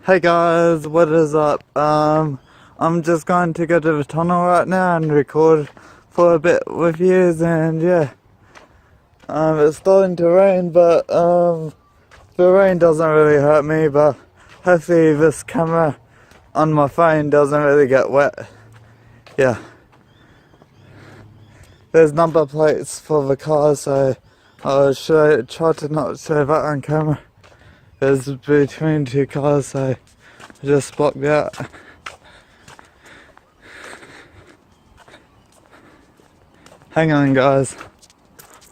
Hey guys, what is up? I'm just going to go to the tunnel right now and record for a bit with you, and yeah. It's starting to rain, but the rain doesn't really hurt me, but hopefully this camera on my phone doesn't really get wet. Yeah. There's number plates for the car, so I'll try to not show that on camera. There's between two cars, so I just blocked that. Hang on guys.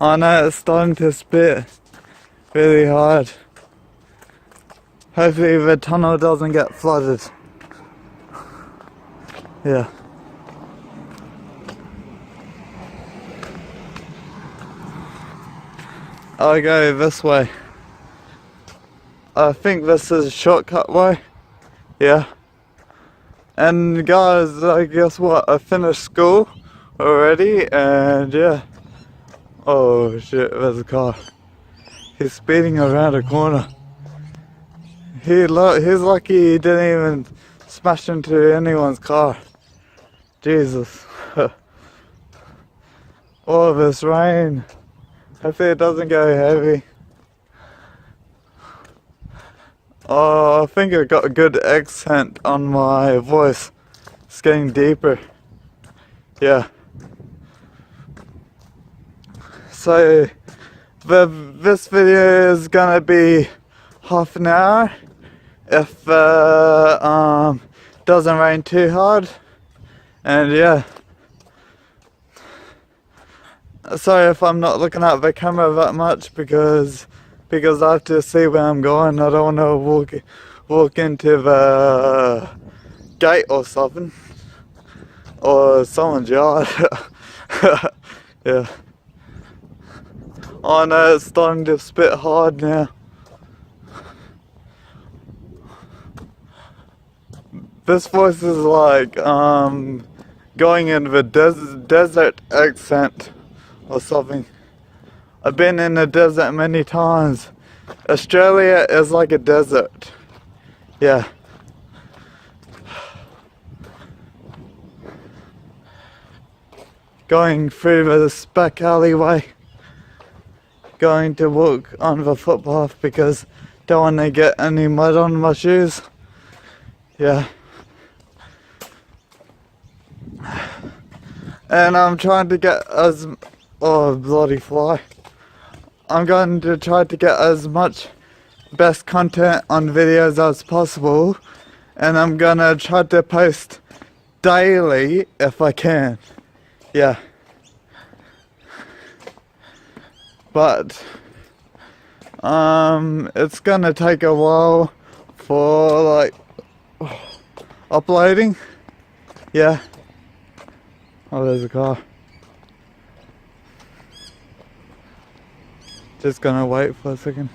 I know it's starting to spit really hard. Hopefully the tunnel doesn't get flooded. Yeah. I'll go this way. I think this is a shortcut way. Yeah. And guys, guess what? I finished school already, and yeah. Oh shit, there's a car. He's speeding around a corner. He's lucky he didn't even smash into anyone's car. Jesus. All of this rain. Hopefully it doesn't go heavy. Oh, I think I got a good accent on my voice. It's getting deeper. Yeah. So, this video is gonna be half an hour if doesn't rain too hard. And yeah. Sorry if I'm not looking at the camera that much because I have to see where I'm going. I don't want to walk into the gate or something, or someone's yard. Yeah. Oh no, it's starting to spit hard now. This voice is like going in the desert accent or something. I've been in the desert many times. Australia is like a desert. Yeah. Going through the back alleyway. Going to walk on the footpath because don't want to get any mud on my shoes. Yeah. And I'm trying to get oh bloody fly. I'm going to try to get as much best content on videos as possible, and I'm gonna try to post daily if I can. Yeah. But it's gonna take a while for like uploading. Yeah. Oh, there's a car. Just gonna wait for a second.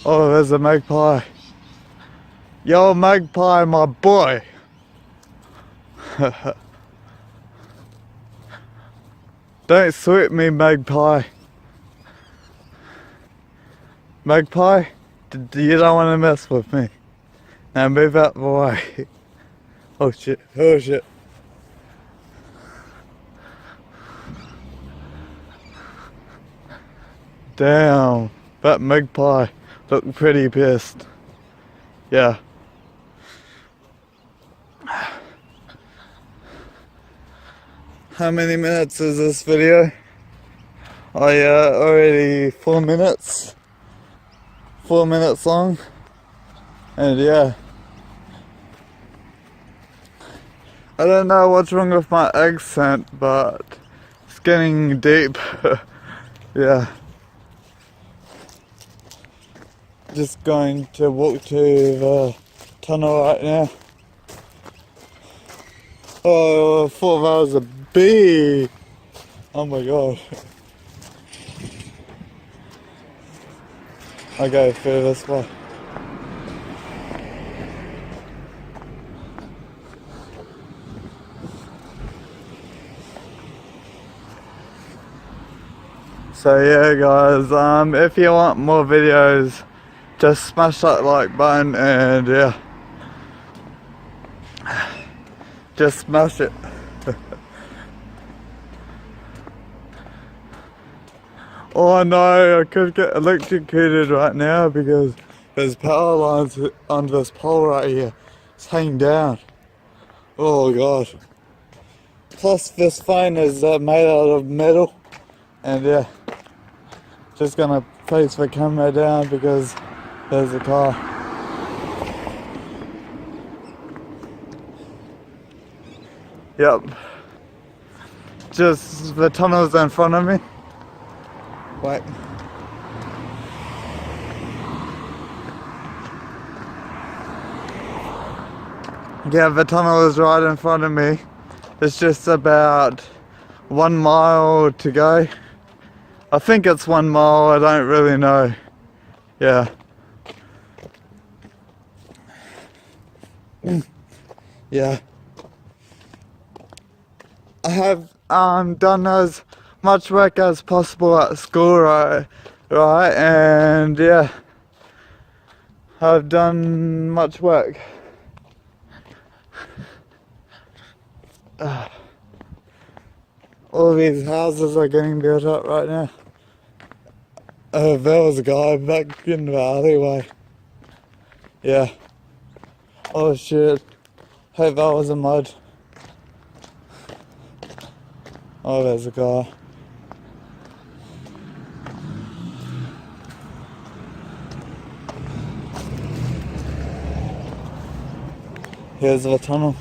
Oh, there's a magpie. Yo, magpie, my boy. Don't sweat me, magpie. Magpie, you don't want to mess with me. Now move out the way. Oh shit, oh shit. Damn, that magpie looked pretty pissed. Yeah. How many minutes is this video? Oh yeah, already 4 minutes. 4 minutes long. And yeah. I don't know what's wrong with my accent, but it's getting deep. Yeah. Just going to walk to the tunnel right now. Oh, I thought that was a bee. Oh my god. I go through this way. So yeah guys, if you want more videos, just smash that like button and yeah, just smash it. Oh no, I could get electrocuted right now because there's power lines on this pole right here. It's hanging down. Oh god. Plus this phone is made out of metal. And yeah, just gonna place the camera down because there's a car. Yep. Just the tunnel's in front of me. Wait. Yeah, the tunnel is right in front of me. It's just about 1 mile to go. I think it's 1 mile, I don't really know. Yeah. Yeah. I have done as much work as possible at school, right, and yeah, I've done much work. All these houses are getting built up right now. There was a guy back in the alleyway. Yeah. Oh shit. Hope that was a mud. Oh, there's a guy. Here's the tunnel.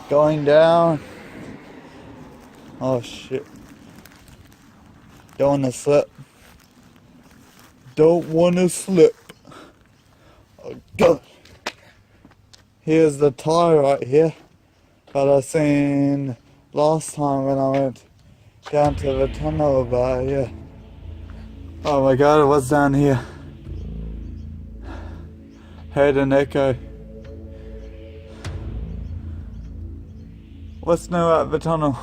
Going down. Oh shit. Don't wanna slip. Don't wanna slip. Oh god. Here's the tie right here that I seen last time when I went down to the tunnel, but yeah. Oh my god, what's down here? Heard an echo. What's new at the tunnel?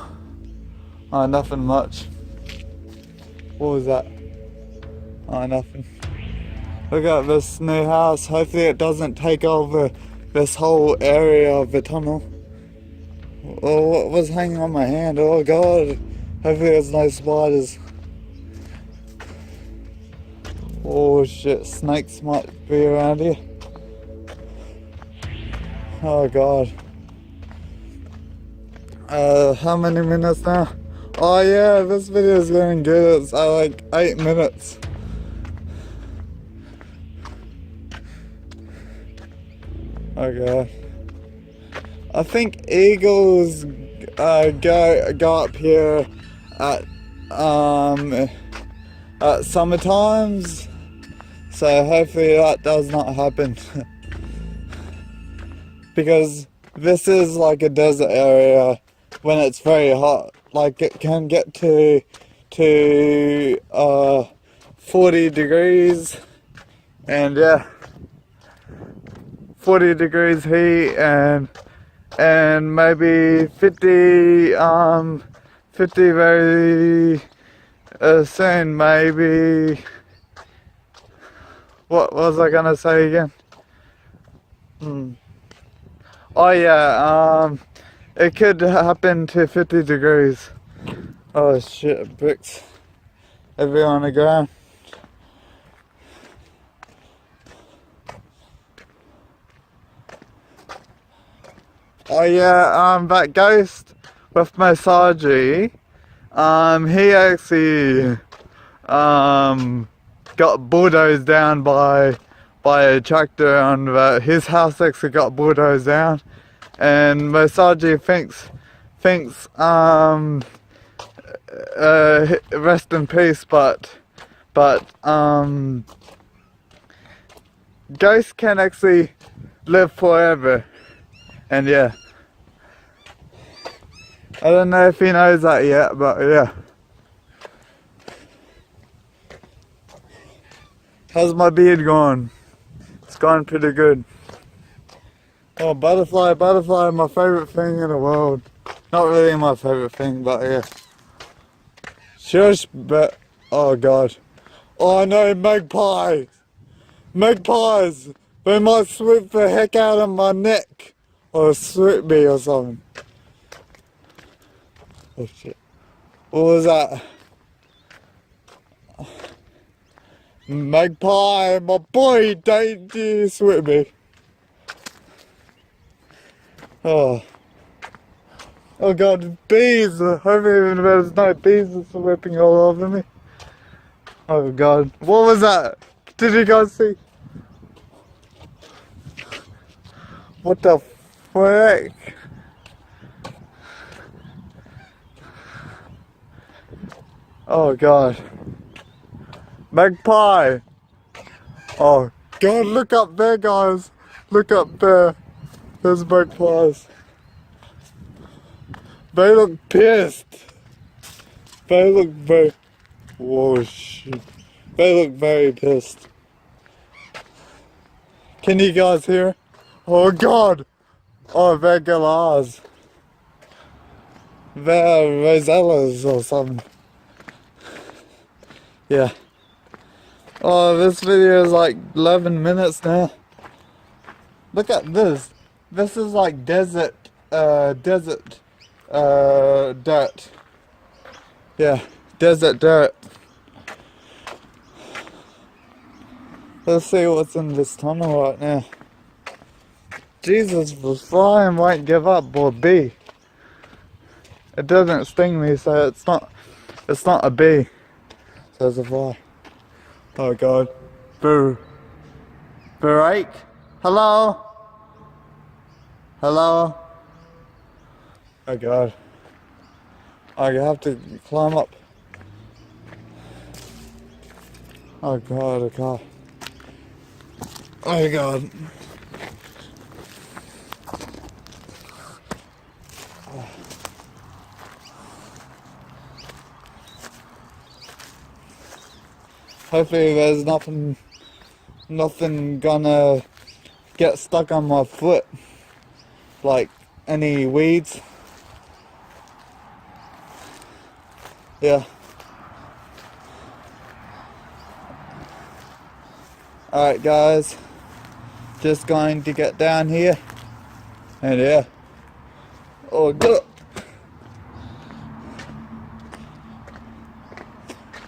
Oh, nothing much. What was that? Oh, nothing. Look at this new house. Hopefully it doesn't take over this whole area of the tunnel. Oh, what was hanging on my hand? Oh god. Hopefully there's no spiders. Oh shit, snakes might be around here. Oh god. How many minutes now? Oh yeah, this video is going good. It's like 8 minutes. Oh god. I think eagles go up here at summer times, so hopefully that does not happen. Because this is like a desert area when it's very hot. Like it can get to 40 degrees, and yeah, 40 degrees heat and maybe 50 very soon, maybe. What was I gonna say again? Oh yeah, it could happen to 50 degrees. Oh shit, bricks everywhere on the ground. Oh yeah, that ghost with Masaji, he actually got bulldozed down by a tractor, and his house actually got bulldozed down, and Masaji thinks rest in peace, but ghosts can actually live forever. And yeah, I don't know if he knows that yet, but yeah. How's my beard going? It's gone pretty good. Oh, butterfly, my favorite thing in the world. Not really my favourite thing, but yeah. Shush, but oh god. Oh no, magpies! Magpies! They might swoop the heck out of my neck or swoop me or something. Oh shit. What was that? Magpie, my boy, don't you swoop me. Oh. Oh god, bees! Hopefully there's no bees swooping all over me. Oh god. What was that? Did you guys see? What the frick? Oh god. Magpie! Oh god, look up there guys! Look up there. There's magpies. They look pissed. They look very... Whoa shit. They look very pissed. Can you guys hear? Oh god! Oh, they're galahs. They're rosellas or something. Yeah. Oh, this video is like 11 minutes now. Look at this. This is like desert dirt. Yeah, desert dirt. Let's see what's in this tunnel right now. Jesus, the fly won't give up, or bee. It doesn't sting me, so it's not a bee. So it's a fly. Oh god. Boo. Break. Hello? Hello? Oh god. I have to climb up. Oh god, oh god. Oh god. Hopefully there's nothing gonna get stuck on my foot. Like any weeds. Yeah. Alright guys. Just going to get down here. And yeah. Oh god.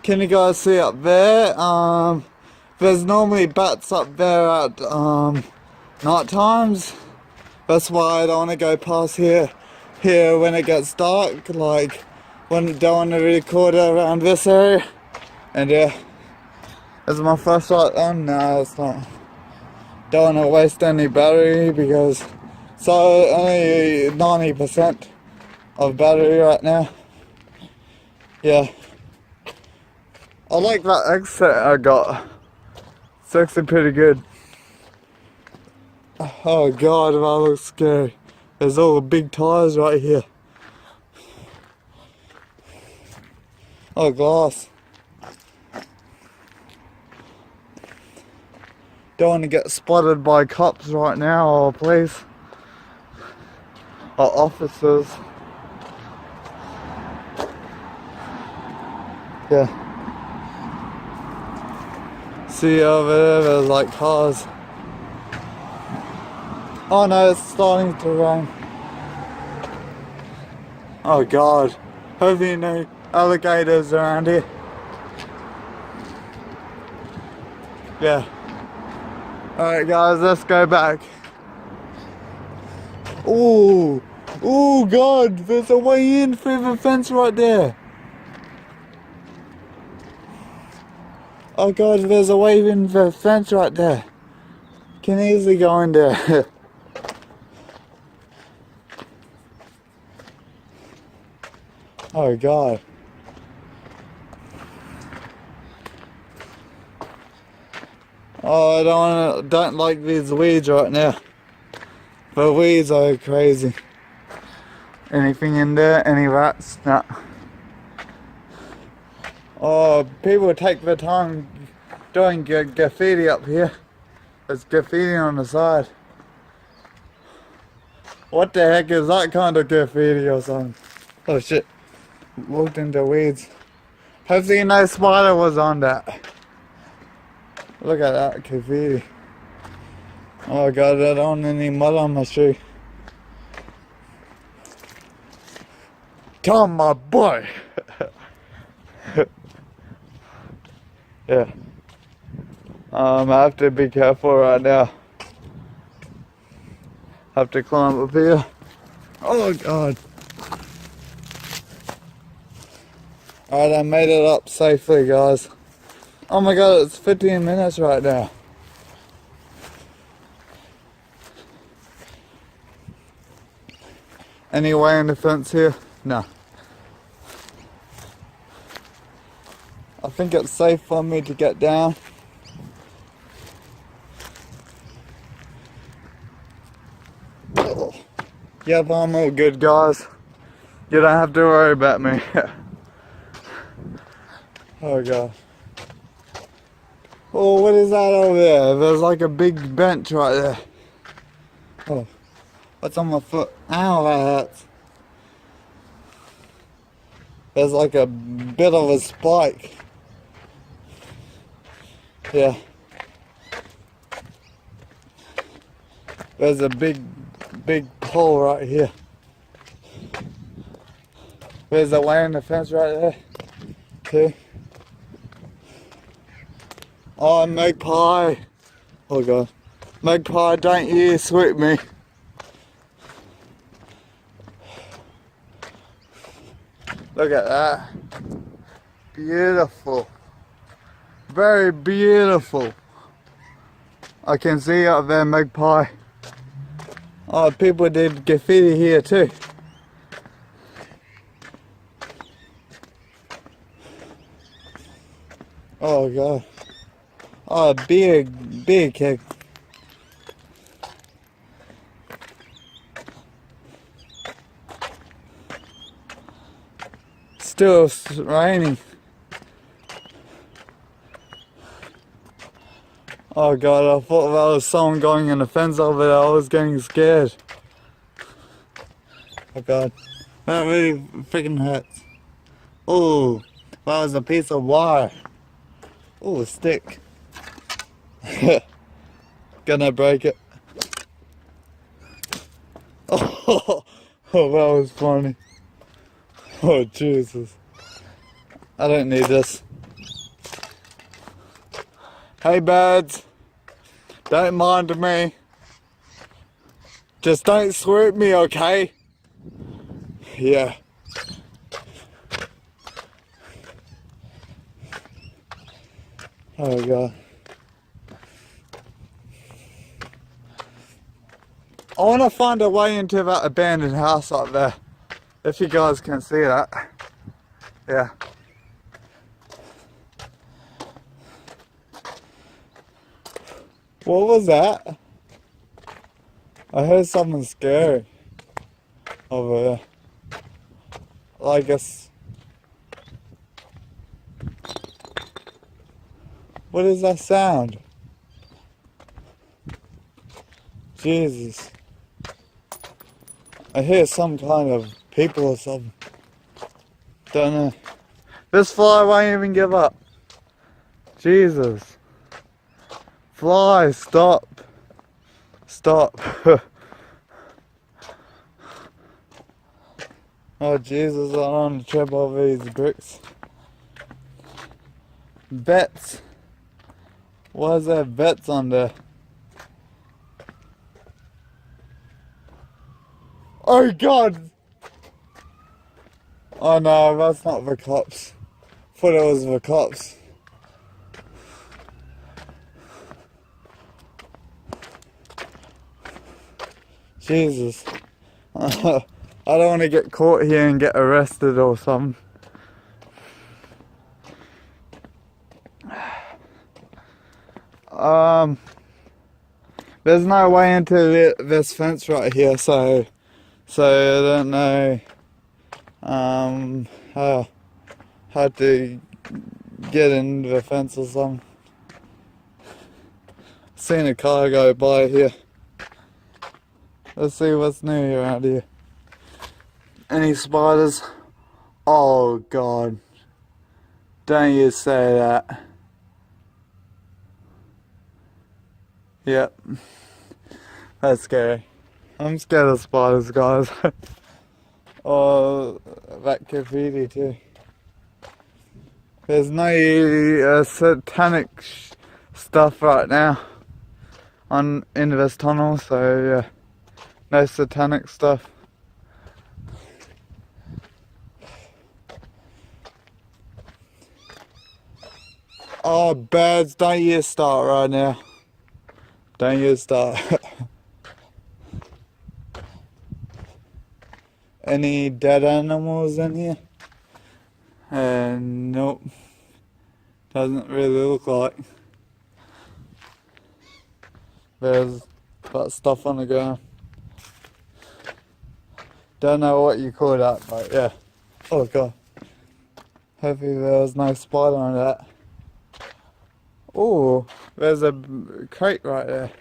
Can you guys see up there? There's normally bats up there at night times. That's why I don't want to go past here when it gets dark. Like, don't want to record around this area. And yeah, is my flashlight on? No, it's not. Don't want to waste any battery because so only 90% of battery right now. Yeah. I like that exit I got. It's actually pretty good. Oh god, that looks scary. There's all the big tires right here. Oh, glass. Don't want to get spotted by cops right now or police. Or officers. Yeah. See over there, there's like cars. Oh no, it's starting to rain. Oh god. Hopefully no alligators around here. Yeah. Alright guys, let's go back. Ooh. Oh god, there's a way in through the fence right there. Oh god, there's a way in the fence right there. Can easily go in there. Oh god. Oh, I don't like these weeds right now. The weeds are crazy. Anything in there? Any rats? Nah. Oh, people take their time doing graffiti up here. There's graffiti on the side. What the heck is that kind of graffiti or something? Oh shit. Walked into weeds. Hopefully no spider was on that. Look at that graffiti. Oh my god, I don't want any mud on my shoe. Tom, my boy! Yeah. I have to be careful right now. Have to climb up here. Oh god. Alright, I made it up safely, guys. Oh my god, it's 15 minutes right now. Any way in the fence here? No. I think it's safe for me to get down. Yep, I'm all good, guys. You don't have to worry about me. Oh god. Oh, what is that over there? There's like a big bench right there. Oh, what's on my foot? Ow, that hurts. There's like a bit of a spike. Yeah. There's a big hole right here. There's a way in the fence right there, too. Oh, magpie. Oh god. Magpie, don't you sweep me. Look at that. Beautiful. Very beautiful. I can see up there, magpie. Oh, people did graffiti here too. Oh god. Oh, big keg. Still raining. Oh god, I thought there was someone going in the fence over there. I was getting scared. Oh god. That really freaking hurts. Oh, that was a piece of wire. Oh, a stick. Gonna break it. Oh, that was funny. Oh, Jesus. I don't need this. Hey, birds. Don't mind me. Just don't swoop me, okay? Yeah. Oh, God. I want to find a way into that abandoned house up there. If you guys can see that. Yeah. What was that? I heard something scary over there. I guess. What is that sound? Jesus. I hear some kind of people or something. Don't know. This fly won't even give up. Jesus. Fly, stop. Stop. Oh Jesus, I don't want to trip over these bricks. Bets. Why is there bets on there? Oh God! Oh no, that's not the cops. Thought it was the cops. Jesus. I don't want to get caught here and get arrested or something. There's no way into this fence right here, so I don't know how to get into the fence or something. Seen a car go by here. Let's see what's new around here. Any spiders? Oh god. Don't you say that. Yep. That's scary. I'm scared of spiders, guys. Oh, that graffiti too. There's no satanic stuff right now in this tunnel, so yeah, no satanic stuff. Oh, birds, don't you start right now. Don't you start. Any dead animals in here? Nope. Doesn't really look like. There's that stuff on the ground. Don't know what you call that, but yeah. Oh god. Hopefully there was no spider on that. Oh, there's a crate right there.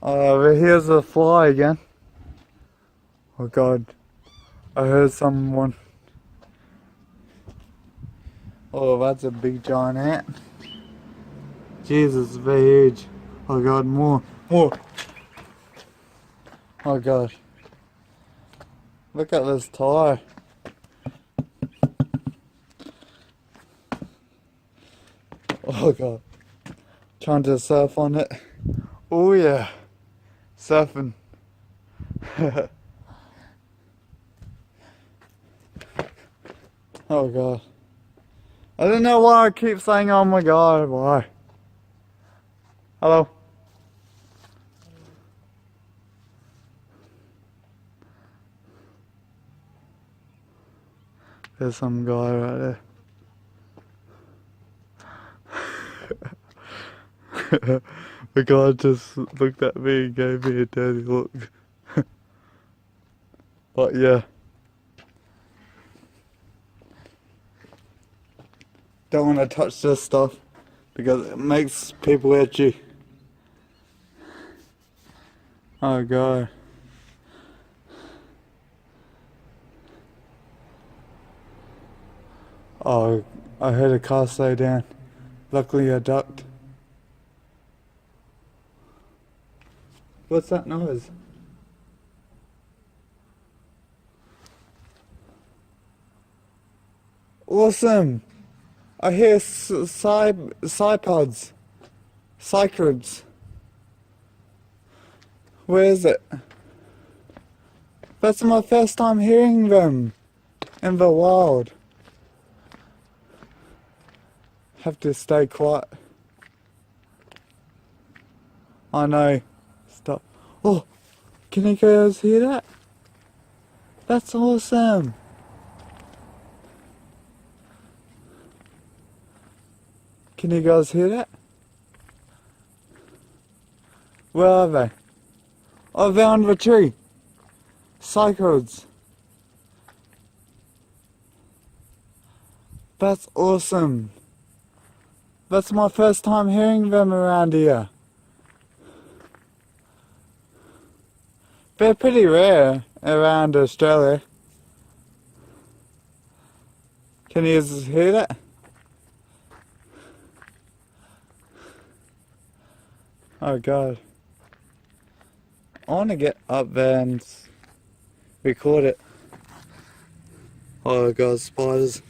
But here's a fly again. Oh god. I heard someone. Oh, that's a big giant ant. Jesus, very huge. Oh god, more. Oh god. Look at this tire. Oh god. Trying to surf on it. Oh yeah. Surfing. Oh god. I don't know why I keep saying oh my god, why? Hello? There's some guy right there. The guy just looked at me and gave me a dirty look. But yeah. Don't want to touch this stuff because it makes people itchy. Oh god. Oh, I heard a car slow down. Luckily I ducked. What's that noise? Awesome! I hear cypods. Cycrids. Where is it? That's my first time hearing them in the wild. Have to stay quiet. I know. Stop. Oh, can you guys hear that? That's awesome. Can you guys hear that? Where are they? Oh, they're on the tree. Cyclones. That's awesome. That's my first time hearing them around here. They're pretty rare around Australia. Can you hear that? Oh god. I want to get up there and record it. Oh god, spiders.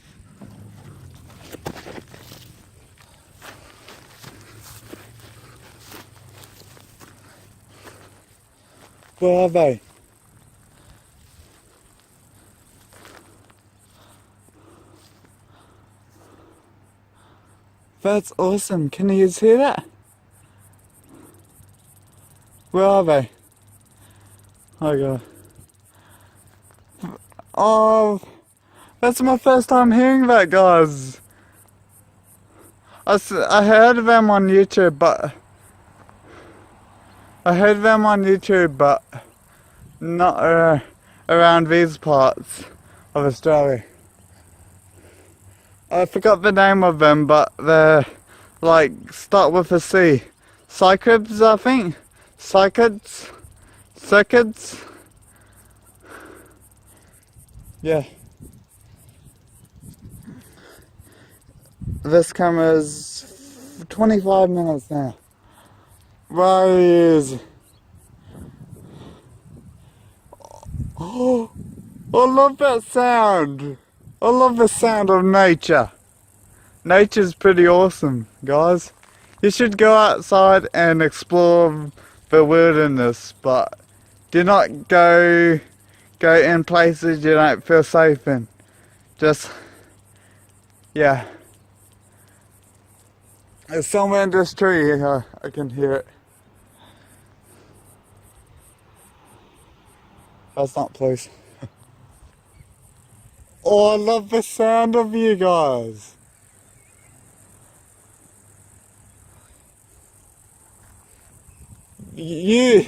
Where are they? That's awesome. Can you hear that? Where are they? Oh god. Oh, that's my first time hearing that, guys. I heard of them on YouTube, but not around these parts of Australia. I forgot the name of them, but they're like start with a C. Cyclops, I think. Cyclops. Circuits. Yeah. This camera's 25 minutes now. Where he is. Oh, I love that sound. I love the sound of nature. Nature's pretty awesome, guys. You should go outside and explore the wilderness, but do not go in places you don't feel safe in. Just, yeah. There's somewhere in this tree here, I can hear it. That's not close. Oh, I love the sound of you guys. They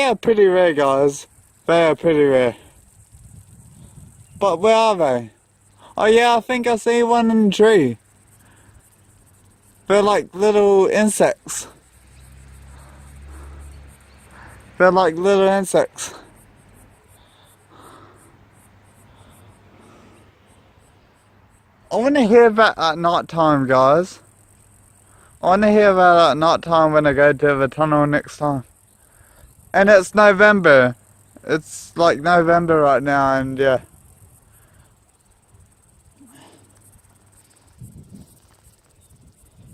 are pretty rare, guys. They are pretty rare. But where are they? Oh yeah, I think I see one in the tree. They're like little insects. They're like little insects. I want to hear that at night time, guys. I want to hear that at night time when I go to the tunnel next time. And it's November. It's like November right now, and yeah.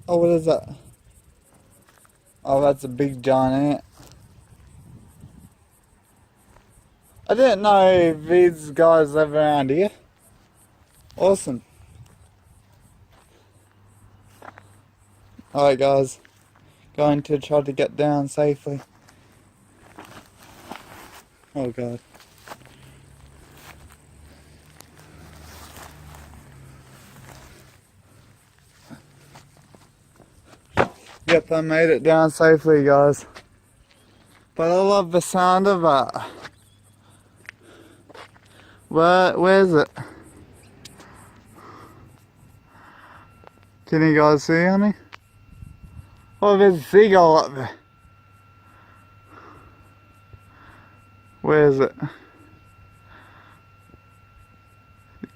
Oh, what is that? Oh, that's a big giant ant. I didn't know these guys live around here. Awesome. Alright guys, going to try to get down safely. Oh god. Yep, I made it down safely, guys. But I love the sound of that. Where is it? Can you guys see any? Oh, there's a seagull up there. Where is it?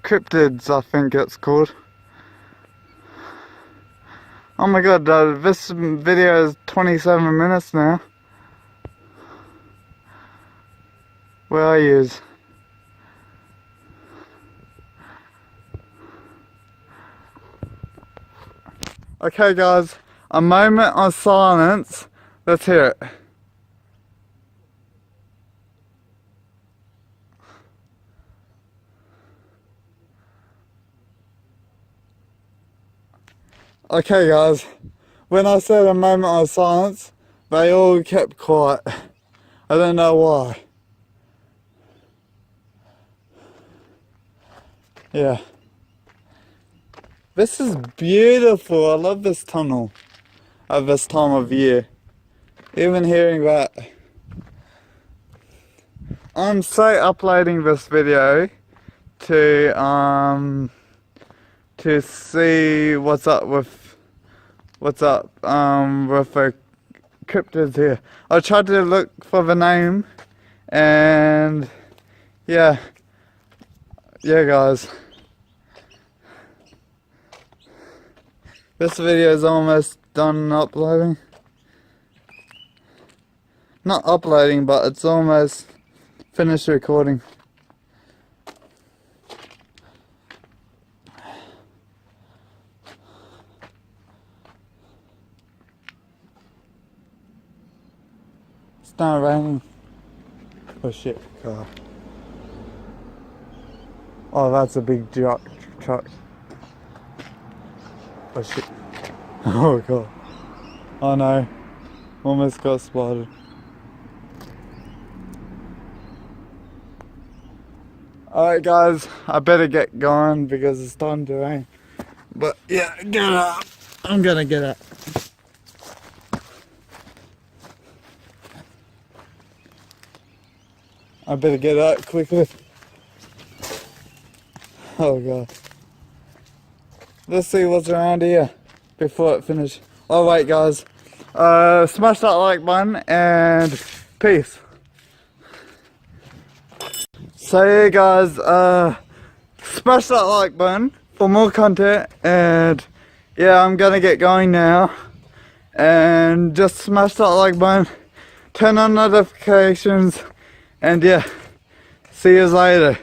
Cryptids, I think it's called. Oh my god, this video is 27 minutes now. Where are you? Okay guys, a moment of silence. Let's hear it. Okay guys, when I said a moment of silence, they all kept quiet. I don't know why. Yeah. This is beautiful. I love this tunnel at this time of year. Even hearing that. I'm so uploading this video to see what's up with the cryptids here. I tried to look for the name, and yeah guys, this video is almost done uploading. Not uploading, but it's almost finished recording. It's not raining. Oh shit, car. Oh, that's a big truck. Oh shit. Oh god. Oh no. Almost got spotted. Alright guys, I better get going because it's starting to rain. But yeah, get up. I'm gonna get up. I better get up quickly. Oh god. Let's see what's around here before it finishes. Oh wait guys, smash that like button and peace. So yeah guys, smash that like button for more content, and yeah, I'm gonna get going now. And just smash that like button, turn on notifications, and yeah, see you later.